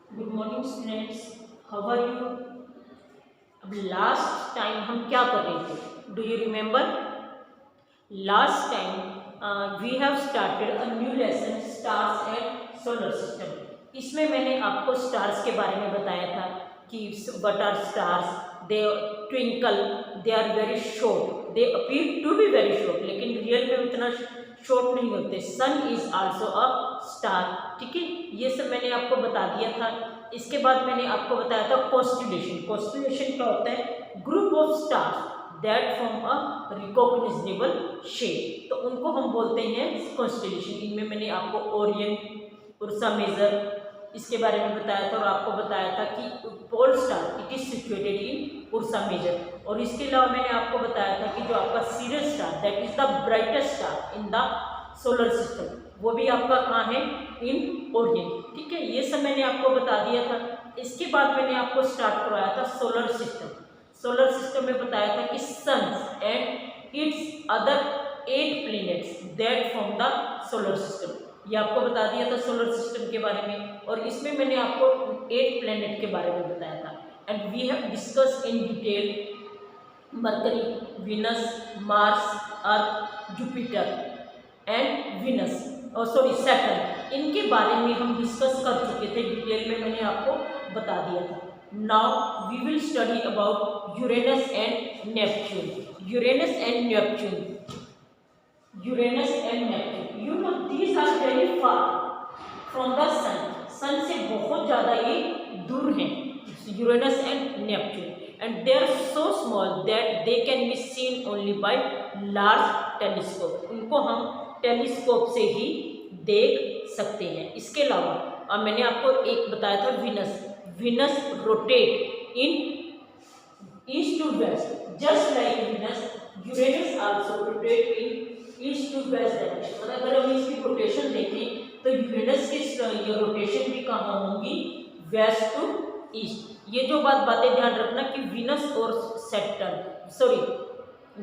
Good morning students, how are you. अब last time हम क्या कर रहे थे, do you remember? Last time we have started a new lesson, stars and solar system. इसमें मैंने आपको स्टार्स के बारे में बताया था कि what are stars, they twinkle, they are very short, they appear to be very short, लेकिन रियल में उतना शॉर्ट नहीं होते। Sun is also a star, ठीक है, ये सब मैंने आपको बता दिया था। इसके बाद मैंने आपको बताया था कॉन्स्टिलेशन। कॉन्स्टिलेशन क्या होता है? Group of stars that form a recognizable shape, तो उनको हम बोलते हैं कॉन्स्टिलेशन। इनमें मैंने आपको ओरियन, उर्सा मेजर इसके बारे में बताया था, और आपको बताया था कि pole star it is situated in Ursa Major. और इसके अलावा मैंने आपको बताया था कि जो आपका serious star that is the brightest star in the solar system, वो भी आपका कहाँ है? इन ओरियन, ठीक है। ये सब मैंने आपको बता दिया था। इसके बाद मैंने आपको स्टार्ट करवाया था सोलर सिस्टम। सोलर सिस्टम में बताया था कि suns and its other 8 planets that form the solar system, ये आपको बता दिया था सोलर सिस्टम के बारे में। और इसमें मैंने आपको 8 प्लैनेट के बारे में बताया था। And we have discuss in detail Mercury, Venus, Mars, Earth, Jupiter and Venus, और सॉरी सैटर्न, इनके बारे में हम डिस्कस कर चुके थे डिटेल में, मैंने आपको बता दिया था। Now we will study about Uranus and Neptune. Uranus and Neptune, Uranus and Neptune, you know these are very far from the sun. Sun से बहुत ज़्यादा ये दूर हैं, Uranus and Neptune, and they are so small that they can be seen only by large telescope. उनको हम telescope से ही देख सकते हैं। इसके अलावा अब मैंने आपको एक बताया था Venus. Venus rotate in east to west just like Venus. Uranus also rotate in east to west direction. मतलब अगर हम इसकी रोटेशन देखें तो यूरेनस की ये रोटेशन भी कहाँ होंगी? West to east. ये जो बातें ध्यान रखना कि वीनस और Saturn, sorry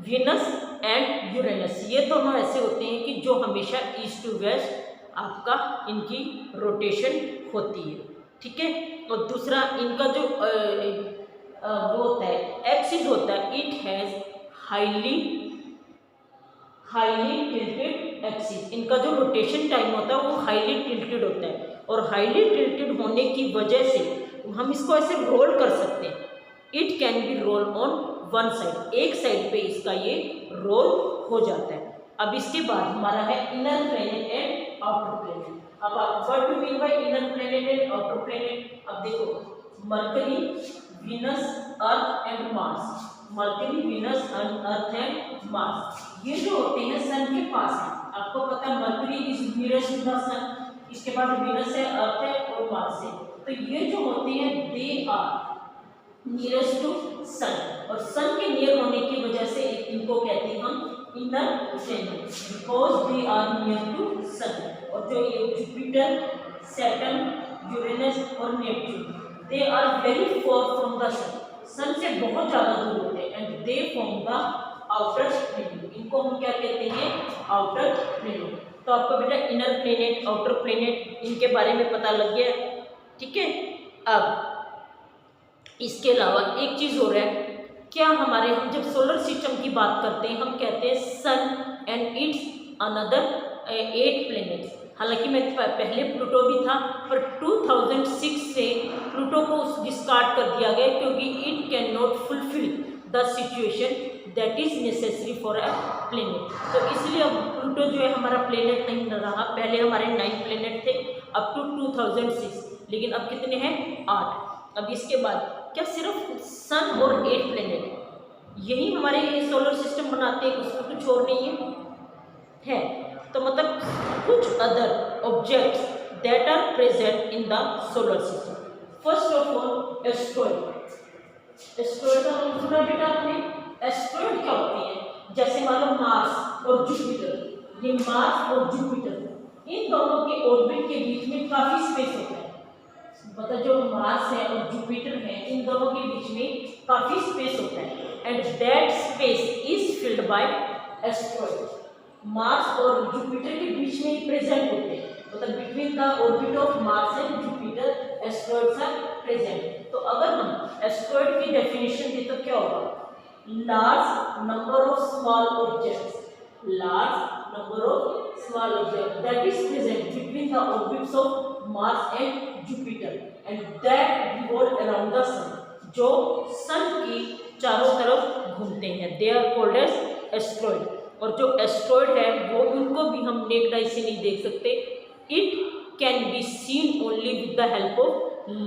Venus and Uranus, ये दोनों ऐसे होते हैं कि जो हमेशा ईस्ट टू वेस्ट आपका इनकी रोटेशन होती है, ठीक है। और दूसरा इनका जो वो होता है एक्सिस होता है, it has highly tilted axis. इनका जो रोटेशन टाइम होता है वो हाईली टिल्टेड होता है, और हाईली टिल्टेड होने की वजह से हम इसको ऐसे रोल कर सकते हैं। It can be roll on one side, एक साइड पे इसका ये रोल हो जाता है। अब इसके बाद हमारा है inner planet and outer planet. अब आप what do mean by inner planet and outer planet? अब देखो mercury, Venus, earth and Mars. Mercury, Venus, earth and Mars, ये जो होते हैं सन के पास है। आपको पता है Mercury is nearest to the sun, इसके बाद वीनस है, अर्थ है और मार्स है। तो ये जो होते हैं they are nearest to sun, और सन के नियर होने की वजह से इनको कहते हैं हम inner planet, because they are near to sun. और जो ये जुपिटर, सैटर्न, यूरेनस और Neptune, they are very far from the sun, sun से बहुत ज़्यादा दूर होते हैं, and they form the outer planet. इनको हम क्या कहते हैं? Outer planet. तो आपको बेटा इनर प्लैनेट, आउटर प्लैनेट, इनके बारे में पता लग गया, ठीक है। अब इसके अलावा एक चीज़ हो रहा है, क्या हमारे हम जब सोलर सिस्टम की बात करते हैं हम कहते हैं सन एंड इट्स अनदर 8 प्लैनेट्स। हालांकि मैं पहले प्लूटो भी था, पर 2006 से प्लूटो को डिस्कार्ड कर दिया गया क्योंकि it can not fulfil the situation that is necessary for a planet. तो इसलिए अब प्लूटो जो है हमारा प्लैनेट नहीं रहा। पहले हमारे 9 प्लैनेट थे अप टू 2006, लेकिन अब कितने हैं? 8। अब इसके बाद क्या सिर्फ सन और 8 प्लैनेट यही हमारे सोलर सिस्टम बनाते हैं, उसमें कुछ और नहीं है? तो मतलब कुछ other objects that are present in the solar system. First of all asteroid. Asteroid का नाम सुना बेटा आपने? एस्ट्रॉइड क्या होती है? जैसे मान लो मार्स और जुपिटर, ये मार्स और जुपिटर, इन दोनों के ऑर्बिट के बीच में काफी स्पेस होता है। मतलब जो मार्स है और जुपिटर है, इन दोनों के बीच में काफी स्पेस होता है, and that space is filled by asteroid. Mars और जुपिटर के बीच में प्रेजेंट होते हैं, मतलब between the orbit of Mars and Jupiter asteroids present. तो अगर हम एस्ट्रॉइड की डेफिनेशन दें तो क्या होगा? Large number of small objects, large number of small objects that is present between the orbits of Mars and Jupiter and that revolve around the sun, जो सन की चारों तरफ घूमते हैं, they are called as asteroid। और जो asteroid है वो उनको भी हम नेक्ड आई से नहीं देख सकते, it can be seen only with the help of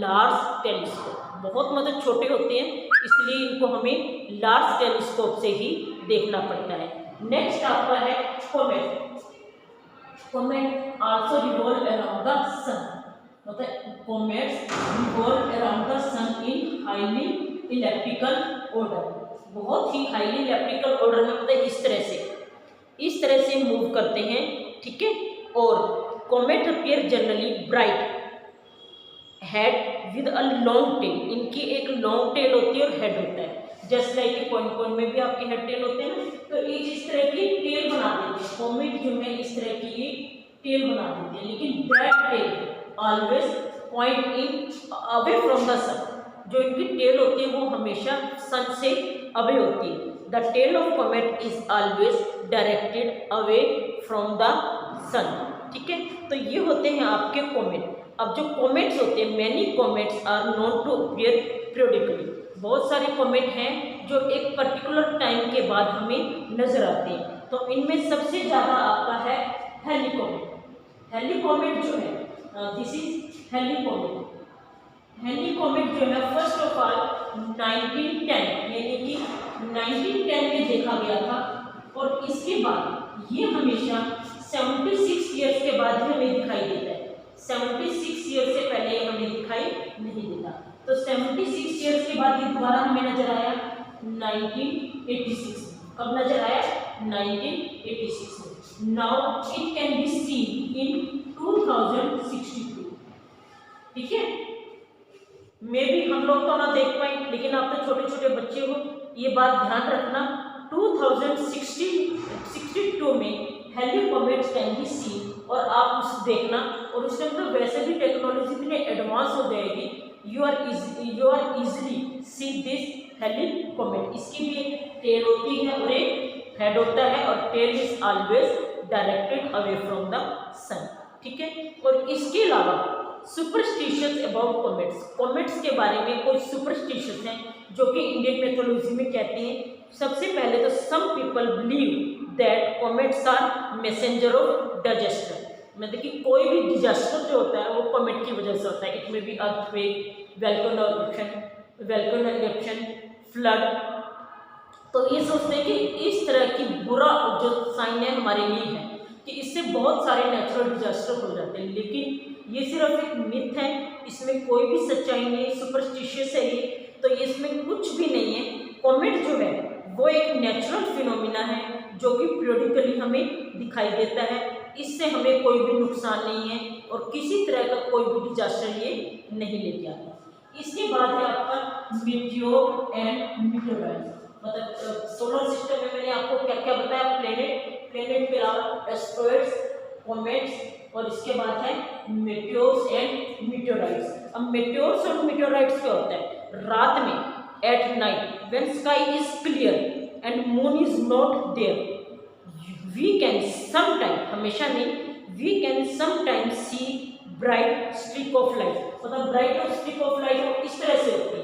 large telescope. बहुत मतलब छोटे होते हैं इसलिए इनको हमें लार्ज टेलीस्कोप से ही देखना पड़ता है। नेक्स्ट आपका है comet. Comet also revolve around the sun, मतलब comets revolve around the sun in highly elliptical order, बहुत ही हाईली इलेप्टिकल ऑर्डर में, मतलब इस तरह से मूव करते हैं, ठीक है। और comet appear generally bright head with a long tail, इनकी एक लॉन्ग टेल होती है और हेड होता है, जस्ट लाइक पॉइंट में भी आपके हेड टेल होते हैं ना, तो इस तरह की टेल बना देते हैं। कॉमेट जो है इस तरह की ये टेल बना देते हैं, लेकिन that tail always point in away from the sun, जो इनकी टेल होती है वो हमेशा सन से अवे होती है। The tail of comet is always directed away from the sun, ठीक है। तो ये होते हैं आपके कॉमेट। अब जो कॉमेट्स होते हैं, many comets are known to appear periodically, बहुत सारे कॉमेट हैं जो एक पर्टिकुलर टाइम के बाद हमें नजर आते हैं। तो इनमें सबसे ज़्यादा आपका है हेली कॉमेट। हेली कॉमेट जो है, this is Halley comet. Halley comet जो है फर्स्ट ऑफ ऑल 1910 यानी कि 1910 में देखा गया था, और इसके बाद ये हमेशा 76 ईयर्स के बाद ही हमें दिखाई देता है। 76 ईयर्स से पहले हमें दिखाई नहीं देता। तो 76 ईयर्स के बाद ये दोबारा हमें नजर आया 1986। कब नजर आया? 1986 में। Now it can be seen in 2062, ठीक है। मे भी हम लोग तो ना देख पाए, लेकिन आप तो छोटे छोटे बच्चे हो, ये बात ध्यान रखना। 2062 में Halley comets can be seen, और आप उस देखना, और उस टाइम तो वैसे भी टेक्नोलॉजी इतने एडवांस हो जाएगी, you are easily see this Halley comet. इसकी भी एक टेल होती है और एक हेड होता है, और tail is always directed away from the sun, ठीक है। और इसके अलावा सुपरस्टिशियस अबाउट कॉमेट्स, कॉमेट्स के बारे में कुछ सुपरस्टिशियस हैं जो कि इंडियन मैथोलॉजी में कहते हैं। सबसे पहले तो some people believe that comets are messenger of disaster, मतलब कि कोई भी डिजास्टर जो होता है वो कॉमेट की वजह से होता है। इट में भी अर्थक्वेक, वोल्केनो इरप्शन, फ्लड। तो ये सोचते हैं कि इस तरह की बुरा जो साइन है हमारे लिए है कि इससे बहुत सारे नेचुरल डिजास्टर हो जाते हैं, लेकिन ये सिर्फ एक मिथ है, इसमें कोई भी सच्चाई नहीं, सुपरस्टिशियस है ये, तो इसमें कुछ भी नहीं है। कॉमेट जो है वो एक नेचुरल फिनोमिना है जो कि पीरियडिकली हमें दिखाई देता है, इससे हमें कोई भी नुकसान नहीं है और किसी तरह का कोई भी डिजास्टर ये नहीं लेके आता। इसके बाद है आपका मीटियोर एंड मीटियोराइड्स, मतलब सोलर सिस्टम में मैंने आपको क्या क्या बताया, प्लेनेट के अलावा एस्ट्रॉइड्स, कॉमेट्स, और इसके बाद है मेटियोर्स एंड मीटियोराइड्स। अब मेटियोर्स और मीटियोराइड्स क्या होता है? रात में at night when sky is clear and moon is not there, we can sometime, हमेशा नहीं, we can sometime see bright streak of light, मतलब ब्राइट स्ट्रिक ऑफ लाइट इस तरह से होती है,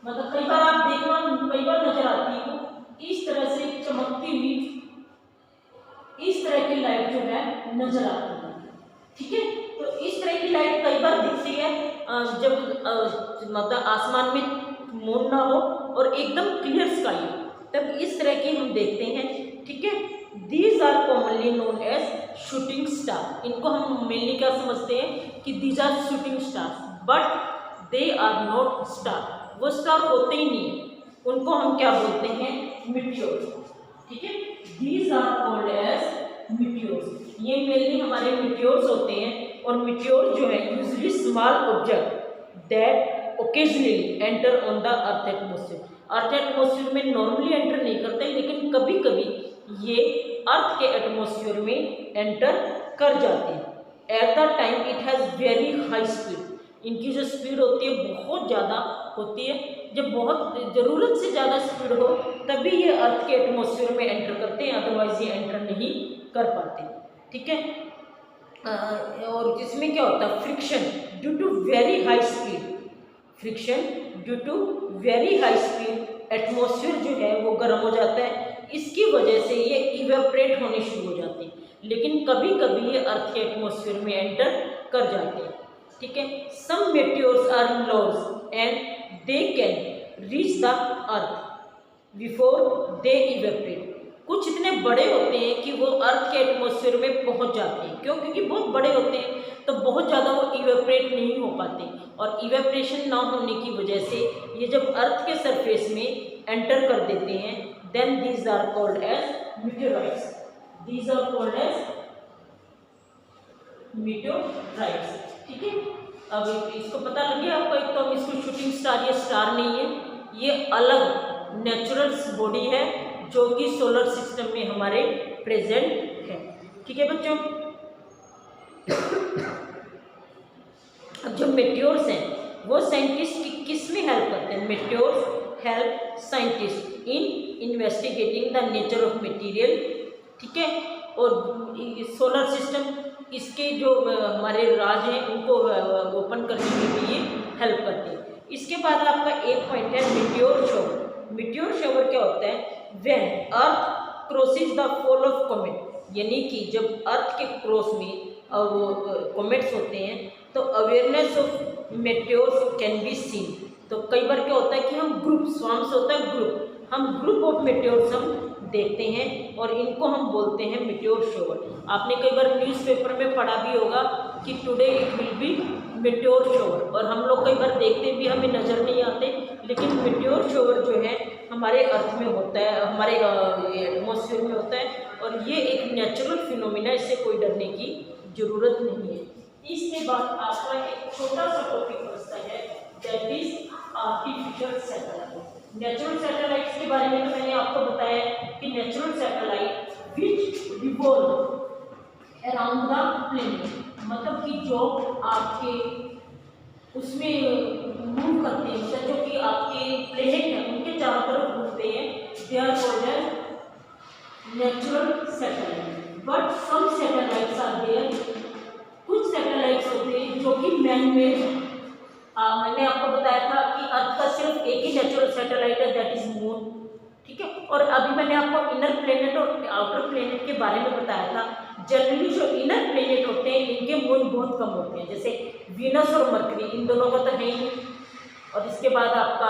मतलब कई बार आप देखना, कई बार नजर आती है वो इस तरह से चमकती हुई, इस तरह की लाइट जो है नजर आती है, ठीक है। तो इस तरह की लाइट कई बार दिखती है जब मतलब आसमान में मून ना हो और एकदम क्लियर स्काई हो, तब इस तरह की हम देखते हैं, ठीक है। These are commonly known as shooting star, इनको हम मेनली क्या समझते हैं कि these are shooting stars, but they are not star, वो स्टार होते ही नहीं है, उनको हम क्या बोलते हैं? मीटियोर्स, ठीक है। These are called as meteors, ये मेनली हमारे मीटियोर्स होते हैं, और मीटियोर जो है usually small object that occasionally enter on the earth atmosphere, earth atmosphere में नॉर्मली एंटर नहीं करते, लेकिन कभी कभी ये अर्थ के एटमोस्फेयर में एंटर कर जाते हैं। At the time it has very high speed, इनकी जो स्पीड होती है बहुत ज़्यादा होती है। जब बहुत ज़रूरत से ज़्यादा स्पीड हो तभी ये अर्थ के एटमॉस्फेयर में एंटर करते हैं, अदरवाइज ये एंटर नहीं कर पाते। ठीक है। और इसमें क्या होता है, friction due to very high speed, friction due to very high speed atmosphere जो है वो गर्म हो जाता है, इसकी वजह से ये इवेपोरेट होने शुरू हो जाते हैं, लेकिन कभी कभी ये अर्थ के एटमॉस्फेयर में एंटर कर जाते हैं। ठीक है। Some meteors are large and they can reach the earth before they evaporate. कुछ इतने बड़े होते हैं कि वो अर्थ के एटमॉस्फेयर में पहुंच जाते हैं। क्यों? क्योंकि बहुत बड़े होते हैं तो बहुत ज़्यादा वो इवेपोरेट नहीं हो पाते, और इवेपोरेशन ना होने की वजह से ये जब अर्थ के सरफेस में एंटर कर देते हैं, then these are called as meteorites. These are called as meteorites. ठीक है। अब इसको पता लग गया आपको, एक तो हम इसको शूटिंग स्टार, ये स्टार नहीं है, ये अलग नेचुरल बॉडी है जो कि सोलर सिस्टम में हमारे प्रेजेंट है। ठीक है बच्चों। अब जो मेट्योर्स हैं वो साइंटिस्ट की किस में हेल्प करते हैं? Meteors help scientist in investigating the nature of material. ठीक है। और सोलर सिस्टम, इसके जो हमारे राज हैं उनको ओपन करने में भी ये हेल्प करते हैं। इसके बाद आपका एक पॉइंट है मीटियोर शॉवर। मीटियोर शॉवर क्या होता है? When earth crosses the pole of comet, यानी कि जब अर्थ के क्रॉस में वो कॉमेट्स होते हैं तो awareness of meteors can be scene. तो कई बार क्या होता है कि हम ग्रुप, स्वाम्स होता है ग्रुप, हम ग्रुप ऑफ मेट्योर्स हम देखते हैं और इनको हम बोलते हैं मीटियोर शॉवर। आपने कई बार न्यूज़पेपर में पढ़ा भी होगा कि today it will B meteor shower, और हम लोग कई बार देखते भी हमें नज़र नहीं आते, लेकिन मीटियोर शॉवर जो है हमारे अर्थ में होता है, हमारे एटमॉस्फेयर में होता है, और ये एक नेचुरल फिनोमिना, इससे कोई डरने की ज़रूरत नहीं है। इसके बाद आपका एक छोटा सा टॉपिक बचता है, that is artificial satellite. Natural satellites के बारे में तो मैंने आपको बताया कि natural satellite which revolve around the planet, मतलब कि जो आपके उसमें मूव करते हैं, मतलब जो कि आपके प्लेनेट हैं उनके चारों तरफ घूमते हैं, they are called as natural satellite. But some satellites are there, कुछ सैटेलाइट्स होते हैं जो कि मैन मेड हैं। मैंने आपको बताया था कि अर्थ का सिर्फ एक ही नेचुरल सैटेलाइट है, दैट इज मून। ठीक है। और अभी मैंने आपको इनर प्लेनेट और आउटर प्लेनेट के बारे में बताया था। जनरली जो इनर प्लेनेट होते हैं इनके मून बहुत कम होते हैं, जैसे वीनस और मरकरी, इन दोनों का तो है ही। और इसके बाद आपका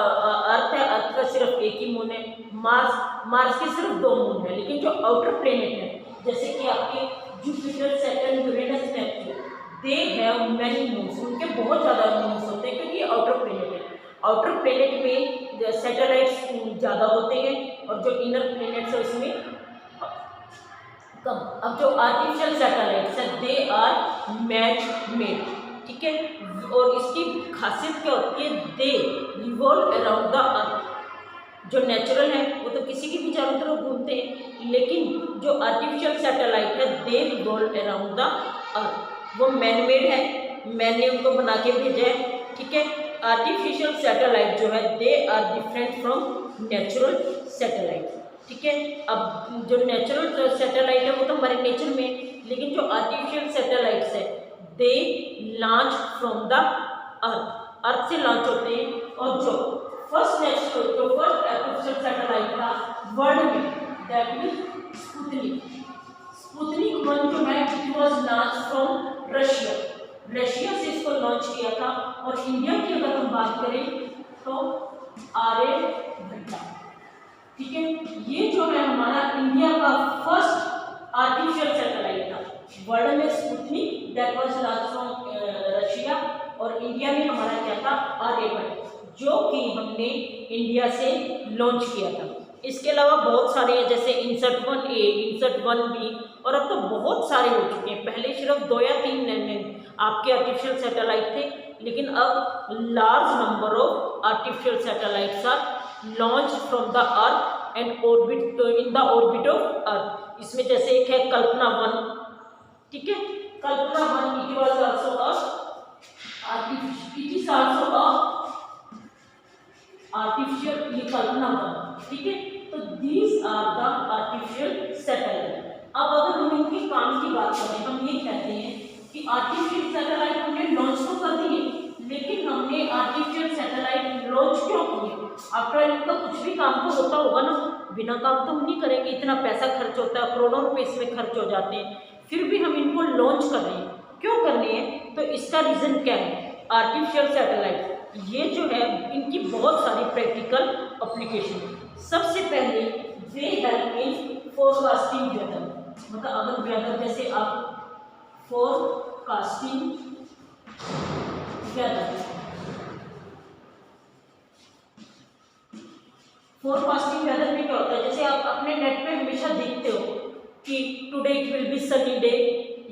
अर्थ है, अर्थ का सिर्फ एक ही मून है। मार्स के सिर्फ 2 मून है। लेकिन जो आउटर प्लेनेट है जैसे कि आपके Jupiter, Saturn, Uranus, Neptune, they have many moons, उनके बहुत ज़्यादा मून्स होते हैं क्योंकि आउटर प्लेनेट है। आउटर प्लेनेट में सैटेलाइट्स ज़्यादा होते हैं और जो इनर प्लेनेट्स है उसमें कम। अब जो आर्टिफिशियल सैटेलाइट्स है दे आर मैन मेड। ठीक है। और इसकी खासियत क्या होती है? दे रिवॉल्व अराउंड द अर्थ। जो नेचुरल है वो तो किसी की भी चारों तरफ घूमते हैं, लेकिन जो आर्टिफिशियल सैटेलाइट है दे रिवॉल्व अराउंड द अर्थ, वो मैन मेड है, मैन ने उनको बना के भेजा है। ठीक है। आर्टिफिशियल सैटेलाइट जो है they are different from natural satellite. ठीक है। अब जो नेचुरल सैटेलाइट है वो तो हमारे नेचर में, लेकिन जो आर्टिफिशियल सैटेलाइट्स है they launch from the earth, earth से लॉन्च होते हैं। और जो फर्स्ट आर्टिफिशियल सैटेलाइट था वर्ल्ड में, दैट इज स्पुतनिक। स्पुतनिक 1 जो है it was launch from Russia, Russia से इसको लॉन्च किया था। और इंडिया की अगर हम बात करें तो आर्यभट्टा। ठीक है। ये जो है हमारा इंडिया का फर्स्ट आर्टिफिशियल सैटेलाइट था। वर्ल्ड में Sputnik that was launch from Russia, और इंडिया में हमारा क्या था? आर्यभट्ट, जो कि हमने इंडिया से लॉन्च किया था। इसके अलावा बहुत सारे हैं, जैसे INSAT 1A, INSAT 1B, और अब तो बहुत सारे हो चुके हैं। पहले सिर्फ 2 या 3 आपके आर्टिफिशियल सैटेलाइट थे, लेकिन अब large number of artificial satellites are launch from the earth and orbit in the orbit of earth. इसमें जैसे एक है कल्पना 1। ठीक है। Kalpana 1 it was also a artificial it is also a artificial, ये कल्पना का, ठीक है। तो these are the artificial satellite. अब अगर हम इनके काम की बात करें, हम ये कहते हैं कि आर्टिफिशियल सैटेलाइट हमने लॉन्च तो कर दिए, लेकिन हमने आर्टिफिशियल सैटेलाइट लॉन्च क्यों किए? आफ्टर इनका कुछ भी काम तो होता होगा ना, बिना काम तो हम नहीं करेंगे, इतना पैसा खर्च होता है, करोड़ों रुपए इसमें खर्च हो जाते हैं, फिर भी हम इनको लॉन्च कर रहे हैं, क्यों कर रहे हैं? तो इसका रीज़न क्या है? आर्टिफिशियल सैटेलाइट ये जो है इनकी बहुत सारी प्रैक्टिकल एप्लीकेशन है। सबसे पहले they help in forecasting weather, मतलब अगर वेदर जैसे आप फोरकास्टिंग वेदर, फोरकास्टिंग वेदर में क्या होता है, जैसे आप अपने नेट पे हमेशा देखते हो कि today it will be sunny day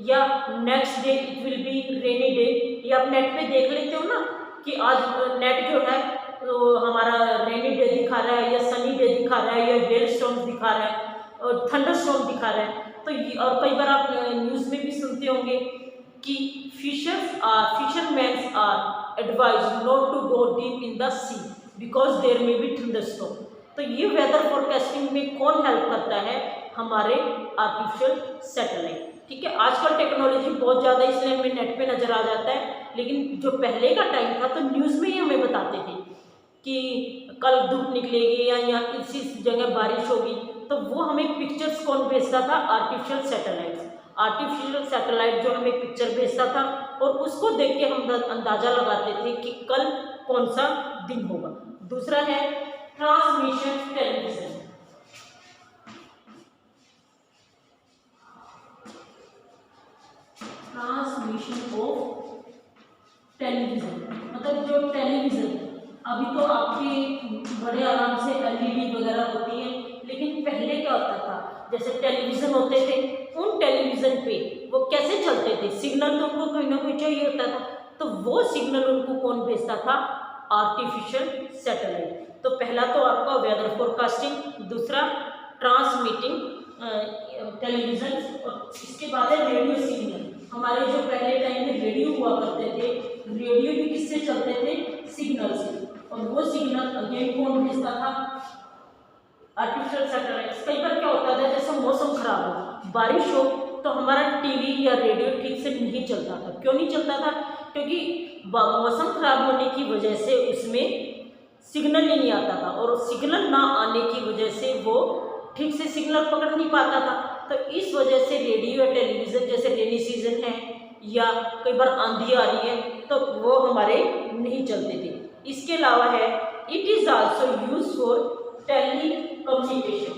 या next day it will be rainy day, या आप नेट पे देख लेते हो ना कि आज नेट जो है तो हमारा रेनी डे दिखा रहा है या सनी डे दिखा रहा है या हेल स्टॉर्म दिखा रहा है और थंडर स्टॉर्म दिखा रहा है। तो और कई बार आप न्यूज़ में भी सुनते होंगे कि fisherman are advised not to go deep in the sea because there may be thunder storm. तो ये वेदर फोरकास्टिंग में कौन हेल्प करता है? हमारे आर्टिफिशियल सैटेलाइट, ठीक है। आजकल टेक्नोलॉजी बहुत ज़्यादा इसलिए हमें नेट पे नज़र आ जाता है, लेकिन जो पहले का टाइम था तो न्यूज़ में ही हमें बताते थे कि कल धूप निकलेगी या इसी जगह बारिश होगी, तो वो हमें पिक्चर्स कौन भेजता था? Artificial satellite. आर्टिफिशियल सैटेलाइट जो हमें पिक्चर भेजता था और उसको देख के हम अंदाज़ा लगाते थे कि कल कौन सा दिन होगा। दूसरा है transmission television. Transmission of television मतलब जो टेलीविज़न, अभी तो आपके बड़े आराम से एलईडी वगैरह होती है, लेकिन पहले क्या होता था, जैसे टेलीविज़न होते थे, उन टेलीविज़न पे वो कैसे चलते थे? सिग्नल तो उनको कोई ना कोई चाहिए होता था, तो वो सिग्नल उनको कौन भेजता था? Artificial satellite. तो पहला तो आपका वेदर फोरकास्टिंग, दूसरा ट्रांसमिटिंग टेलीविज़न, और इसके बाद है रेडियो सिग्नल। हमारे जो पहले टाइम में रेडियो हुआ करते थे, रेडियो भी किससे चलते थे? सिग्नल से, और वो सिग्नल अगेन कौन भेजता था? Artificial satellite. कई बार क्या होता था, जैसे मौसम खराब हो, बारिश हो, तो हमारा टीवी या रेडियो ठीक से नहीं चलता था। क्यों नहीं चलता था? क्योंकि मौसम खराब होने की वजह से उसमें सिग्नल ही नहीं आता था, और सिग्नल ना आने की वजह से वो ठीक से सिग्नल पकड़ नहीं पाता था। तो इस वजह से रेडियो या टेलीविज़न, जैसे रेनी सीजन है या कई बार आंधी आ रही है, तो वो हमारे नहीं चलते थे। इसके अलावा है it is also use for telecommunication.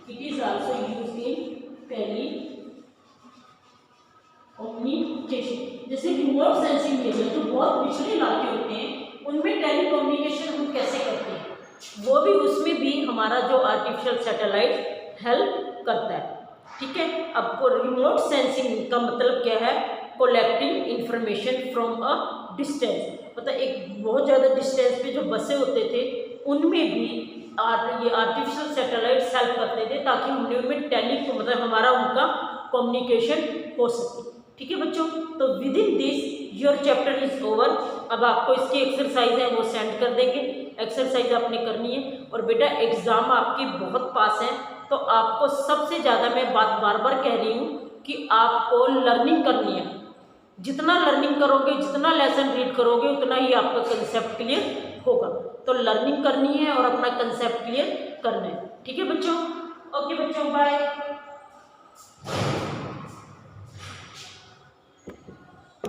It is also use in telecommunication. जैसे रिमोट सेंसिंग एरिया जो बहुत पिछड़े इलाके होते हैं, उनमें टेली कम्युनिकेशन हम कैसे करते हैं, वो भी उसमें भी हमारा जो आर्टिफिशियल सैटेलाइट हेल्प करता है, ठीक है। अब रिमोट सेंसिंग का मतलब क्या है? Collecting information from a distance, मतलब एक बहुत ज़्यादा डिस्टेंस पे जो बसे होते थे उनमें भी ये आर्टिफिशियल सैटेलाइट्स हेल्प करते थे, ताकि उनमें मतलब हमारा उनका कम्युनिकेशन हो सके, ठीक है बच्चों। तो with in this your chapter is over. अब आपको इसकी एक्सरसाइज है वो सेंड कर देंगे, एक्सरसाइज आपने करनी है। और बेटा एग्ज़ाम आपके बहुत पास हैं, तो आपको सबसे ज़्यादा मैं बात बार बार कह रही हूँ कि आपको लर्निंग करनी है। जितना लर्निंग करोगे, जितना लेसन रीड करोगे, उतना ही आपका कंसेप्ट क्लियर होगा। तो लर्निंग करनी है और अपना कंसेप्ट क्लियर करना है, ठीक है बच्चों। ओके बच्चों, बाय।